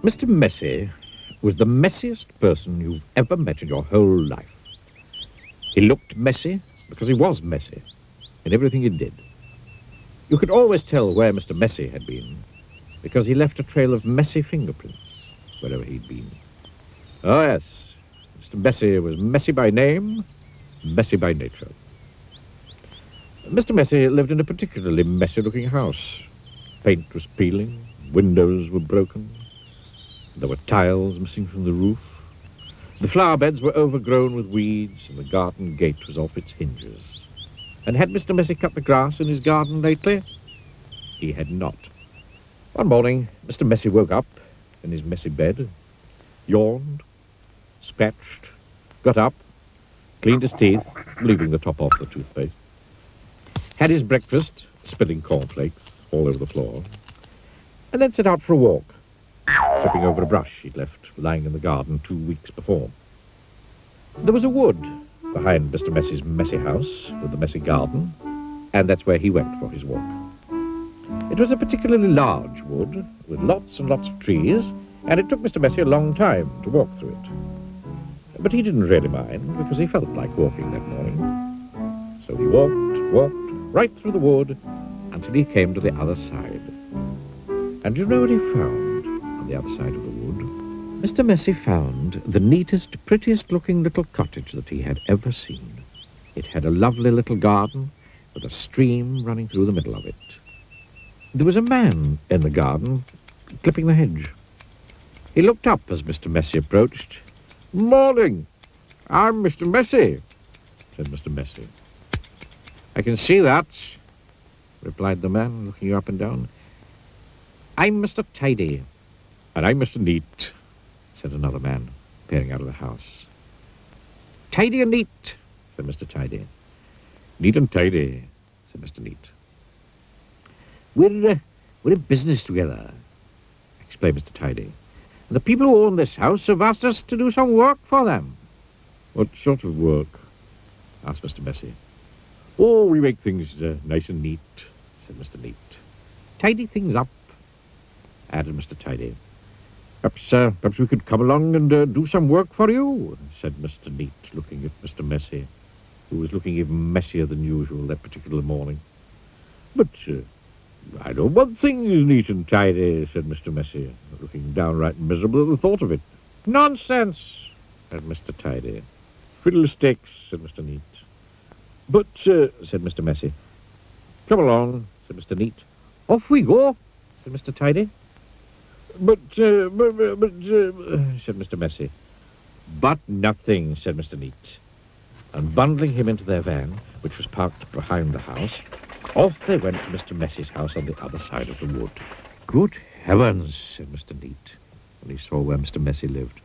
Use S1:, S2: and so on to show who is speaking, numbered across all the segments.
S1: Mr. Messy was the messiest person you've ever met in your whole life. He looked messy because he was messy in everything he did. You could always tell where Mr. Messy had been because he left a trail of messy fingerprints wherever he'd been. Oh, yes, Mr. Messy was messy by name, messy by nature. Mr. Messy lived in a particularly messy-looking house. Paint was peeling, windows were broken, there were tiles missing from the roof. The flower beds were overgrown with weeds, and the garden gate was off its hinges. And had Mr. Messy cut the grass in his garden lately? He had not. One morning, Mr. Messy woke up in his messy bed, yawned, scratched, got up, cleaned his teeth, leaving the top off the toothpaste, had his breakfast, spilling cornflakes all over the floor, and then set out for a walk, tripping over a brush he'd left lying in the garden 2 weeks before. There was a wood behind Mr. Messy's messy house with the messy garden, and that's where he went for his walk. It was a particularly large wood with lots and lots of trees, and it took Mr. Messy a long time to walk through it. But he didn't really mind because he felt like walking that morning. So he walked right through the wood until he came to the other side. And do you know what he found on the other side of the wood? Mr. Messy found the neatest, prettiest-looking little cottage that he had ever seen. It had a lovely little garden with a stream running through the middle of it. There was a man in the garden clipping the hedge. He looked up as Mr. Messy approached. "Morning. I'm Mr. Messy," said Mr. Messy. "I can see that," replied the man, looking up and down. "I'm Mr. Tidy." "And I'm Mr. Neat," said another man, peering out of the house. "Tidy and neat," said Mr. Tidy. "Neat and tidy," said Mr. Neat. We're in business together," explained Mr. Tidy. "And the people who own this house have asked us to do some work for them." "What sort of work?" asked Mr. Messy. "Oh, we make things nice and neat," said Mr. Neat. "Tidy things up," added Mr. Tidy. Perhaps we could come along and do some work for you," said Mr. Neat, looking at Mr. Messy, who was looking even messier than usual that particular morning. "But I know one thing is neat and tidy," said Mr. Messy, looking downright miserable at the thought of it. "Nonsense," said Mr. Tidy. "Fiddlesticks," said Mr. Neat. "But," said Mr. Messy. "Come along," said Mr. Neat. "Off we go," said Mr. Tidy. But, said Mr. Messy. "But nothing," said Mr. Neat. And bundling him into their van, which was parked behind the house, off they went to Mr. Messy's house on the other side of the wood. "Good heavens," said Mr. Neat, when he saw where Mr. Messy lived.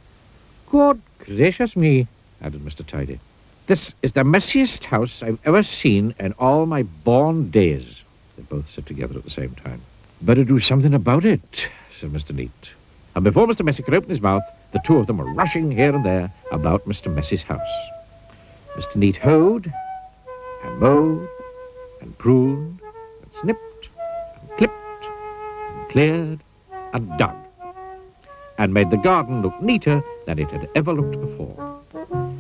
S1: "Good gracious me," added Mr. Tidy. "This is the messiest house I've ever seen in all my born days," they both said together at the same time. "Better do something about it," said Mr. Neat. And before Mr. Messy could open his mouth, the two of them were rushing here and there about Mr. Messy's house. Mr. Neat hoed and mowed and pruned and snipped and clipped and cleared and dug and made the garden look neater than it had ever looked before.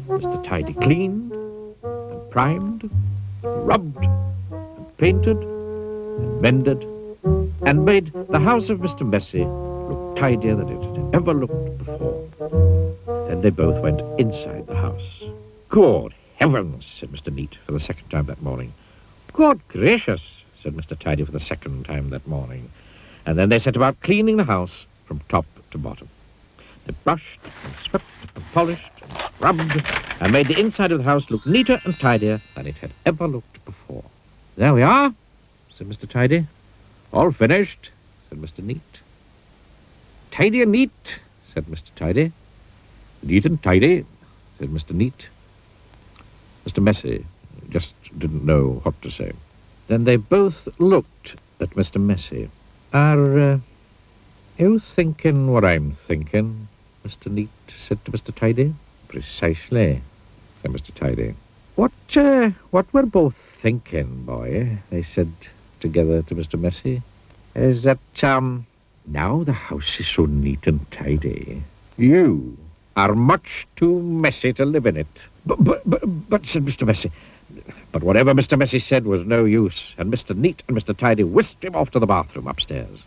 S1: Mr. Tidy cleaned and primed and rubbed and painted and mended and made the house of Mr. Messy look tidier than it had ever looked before. Then they both went inside the house. "Good heavens," said Mr. Neat for the second time that morning. "Good gracious," said Mr. Tidy for the second time that morning. And then they set about cleaning the house from top to bottom. They brushed and swept and polished and scrubbed and made the inside of the house look neater and tidier than it had ever looked before. "There we are," said Mr. Tidy. "All finished," said Mr. Neat. "Tidy and neat," said Mr. Tidy. "Neat and tidy," said Mr. Neat. Mr. Messy just didn't know what to say. Then they both looked at Mr. Messy. "Are you thinking what I'm thinking?" Mr. Neat said to Mr. Tidy. "Precisely," said Mr. Tidy. What we're both thinking, boy," they said together to Mr. Messy, "is that Now the house is so neat and tidy. You are much too messy to live in it. But, said Mr. Messy. But whatever Mr. Messy said was no use, and Mr. Neat and Mr. Tidy whisked him off to the bathroom upstairs.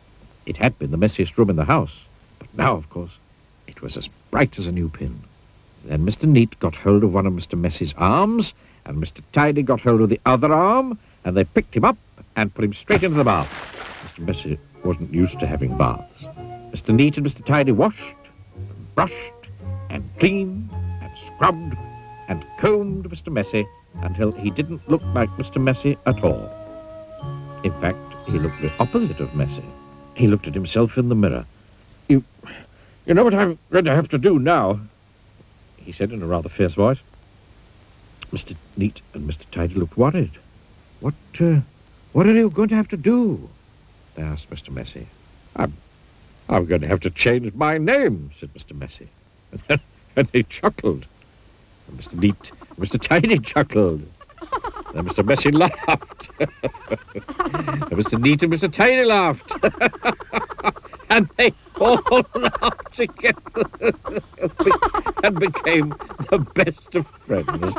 S1: It had been the messiest room in the house, but now, of course, it was as bright as a new pin. Then Mr. Neat got hold of one of Mr. Messy's arms, and Mr. Tidy got hold of the other arm, and they picked him up and put him straight into the bath. Mr. Messy wasn't used to having baths. Mr. Neat and Mr. Tidy washed, and brushed, and cleaned, and scrubbed, and combed Mr. Messy until he didn't look like Mr. Messy at all. In fact, he looked the opposite of messy. He looked at himself in the mirror. You know what I'm going to have to do now, he said in a rather fierce voice. Mr. Neat and Mr. Tidy looked worried. What are you going to have to do? They asked Mr. Messy. I'm going to have to change my name, said Mr. Messy. And they chuckled. And Mr. Neat and Mr. Tidy chuckled. Then Mr. Messy laughed. And Mr. Neat and Mr. Tidy laughed. And they all laughed together and became the best of friends.